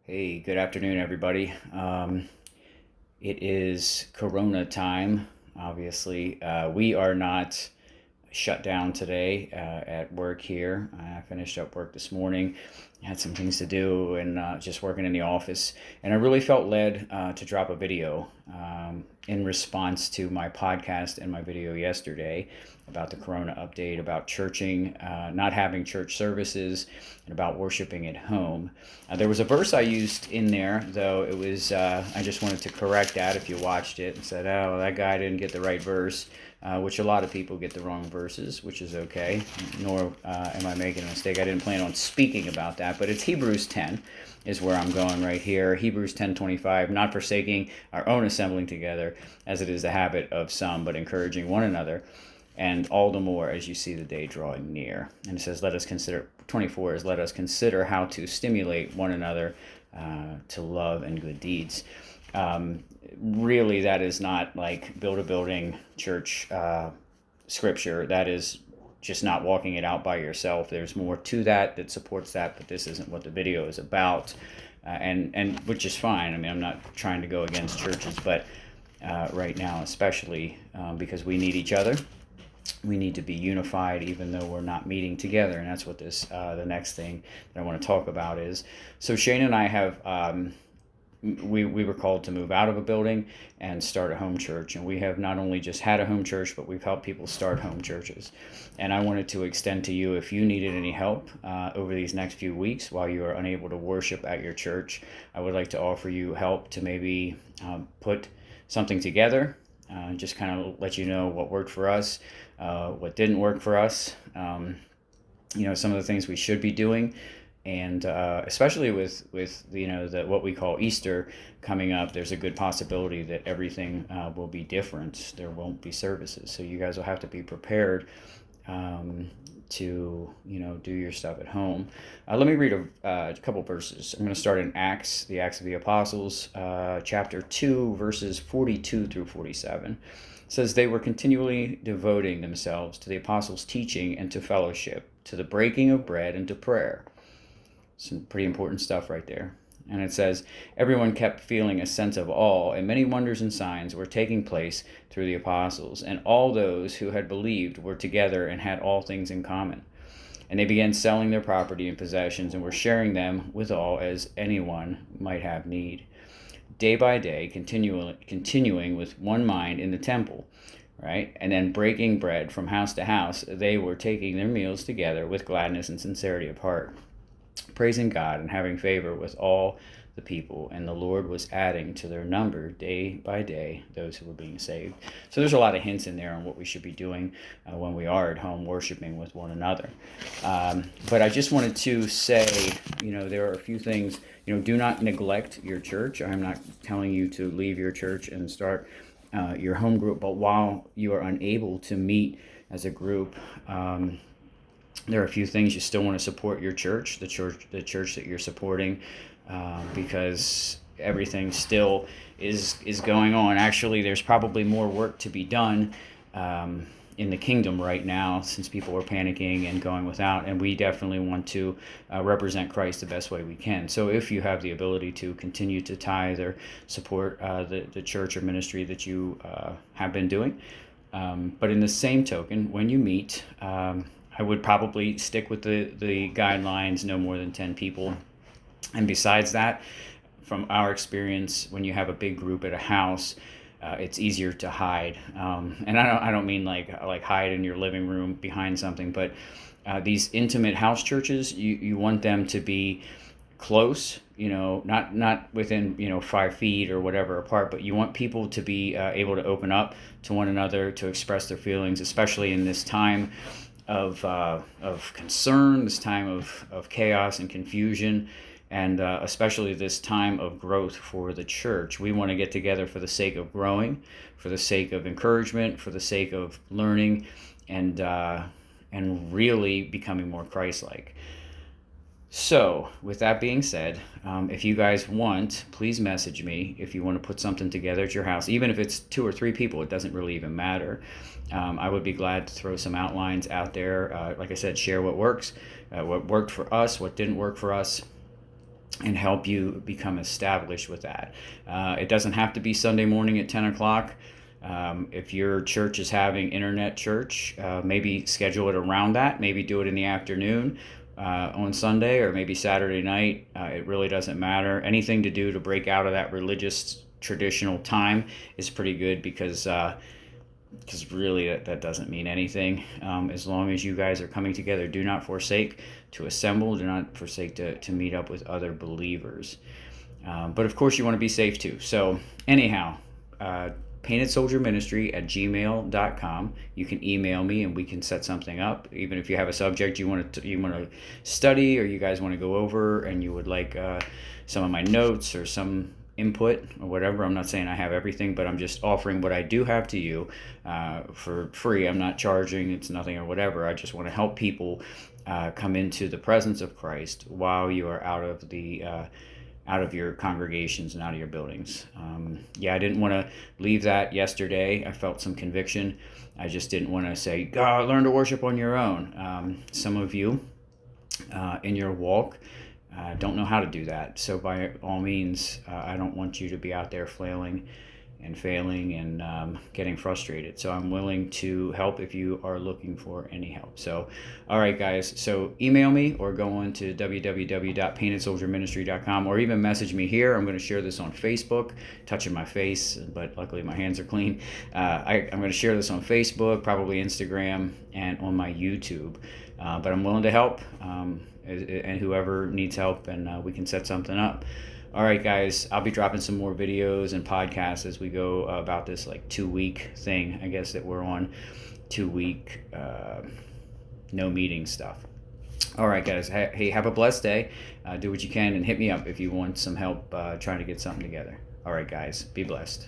Hey, good afternoon, everybody. It is Corona time, obviously. We are not shut down today at work here. I finished up work this morning, had some things to do, and just working in the office. And I really felt led to drop a video in response to my podcast and my video yesterday about the Corona update, about churching, not having church services, and about worshiping at home. There was a verse I used in there, though it was, I just wanted to correct that if you watched it and said, oh, that guy didn't get the right verse. Which a lot of people get the wrong verses, which is okay, nor am I making a mistake. I didn't plan on speaking about that, but it's Hebrews 10 is where I'm going right here. Hebrews 10:25, not forsaking our own assembling together, as it is the habit of some, but encouraging one another, and all the more as you see the day drawing near. And it says, let us consider, 24 is, let us consider how to stimulate one another to love and good deeds. Really, that is not like build a building church scripture. That is just not walking it out by yourself. There's more to that supports that, but this isn't what the video is about, and which is fine. I mean, I'm not trying to go against churches, but right now, especially because we need each other. We need to be unified, even though we're not meeting together, and that's what this the next thing that I want to talk about is. So Shane and I have. We were called to move out of a building and start a home church. And we have not only just had a home church, but we've helped people start home churches. And I wanted to extend to you, if you needed any help over these next few weeks while you are unable to worship at your church, I would like to offer you help to maybe put something together, just kind of let you know what worked for us, what didn't work for us, some of the things we should be doing. And especially with what we call Easter coming up, there's a good possibility that everything will be different. There won't be services, so you guys will have to be prepared to do your stuff at home. Let me read a couple verses. I'm going to start in Acts, the Acts of the Apostles, chapter 2, verses 42 through 47. It says, they were continually devoting themselves to the apostles' teaching and to fellowship, to the breaking of bread and to prayer. Some pretty important stuff right there. And it says, everyone kept feeling a sense of awe, and many wonders and signs were taking place through the apostles. And all those who had believed were together and had all things in common. And they began selling their property and possessions and were sharing them with all as anyone might have need. Day by day, continuing with one mind in the temple, right? And then breaking bread from house to house, they were taking their meals together with gladness and sincerity of heart, praising God and having favor with all the people, and the Lord was adding to their number day by day those who were being saved. So there's a lot of hints in there on what we should be doing when we are at home worshiping with one another. But I just wanted to say, there are a few things. Do not neglect your church. I'm not telling you to leave your church and start your home group, but while you are unable to meet as a group, there are a few things you still want to support your church, the church that you're supporting, because everything still is going on. Actually, there's probably more work to be done in the kingdom right now, since people are panicking and going without, and we definitely want to represent Christ the best way we can. So if you have the ability to continue to tithe or support the church or ministry that you have been doing, but in the same token, when you meet, I would probably stick with the guidelines, no more than 10 people. And besides that, from our experience, when you have a big group at a house, it's easier to hide. And I don't mean like hide in your living room behind something, but these intimate house churches, you want them to be close, not within 5 feet or whatever apart, but you want people to be able to open up to one another, to express their feelings, especially in this time of concern, this time of chaos and confusion, and especially this time of growth for the church. We want to get together for the sake of growing, for the sake of encouragement, for the sake of learning, and really becoming more Christ-like. So, with that being said, if you guys want, please message me if you want to put something together at your house. Even if it's 2 or 3 people, it doesn't really even matter. I would be glad to throw some outlines out there. Like I said, share what works, what worked for us, what didn't work for us. and help you become established with that. It doesn't have to be Sunday morning at 10 o'clock. If your church is having internet church, maybe schedule it around that. Maybe do it in the afternoon on Sunday, or maybe Saturday night. It really doesn't matter. Anything to do to break out of that religious traditional time is pretty good, because really that doesn't mean anything. As long as you guys are coming together, do not forsake to assemble, do not forsake to meet up with other believers. But of course, you want to be safe too. So anyhow, paintedsoldierministry@gmail.com. You can email me and we can set something up. Even if you have a subject you want to study, or you guys want to go over, and you would like some of my notes or some input or whatever. I'm not saying I have everything, but I'm just offering what I do have to you for free. I'm not charging. It's nothing or whatever. I just want to help people come into the presence of Christ while you are out of your congregations and out of your buildings. I didn't want to leave that yesterday. I felt some conviction. I just didn't want to say, God, learn to worship on your own. Some of you in your walk don't know how to do that. So by all means, I don't want you to be out there flailing and failing and getting frustrated. So I'm willing to help if you are looking for any help. So, all right, guys. So email me or go on to www.paintedsoldierministry.com, or even message me here. I'm going to share this on Facebook, touching my face, but luckily my hands are clean. I'm going to share this on Facebook, probably Instagram, and on my YouTube. But I'm willing to help, and whoever needs help, and we can set something up. All right, guys, I'll be dropping some more videos and podcasts as we go about this 2-week thing, I guess, that we're on. 2-week no meeting stuff. All right, guys. Hey, have a blessed day. Do what you can, and hit me up if you want some help trying to get something together. All right, guys, be blessed.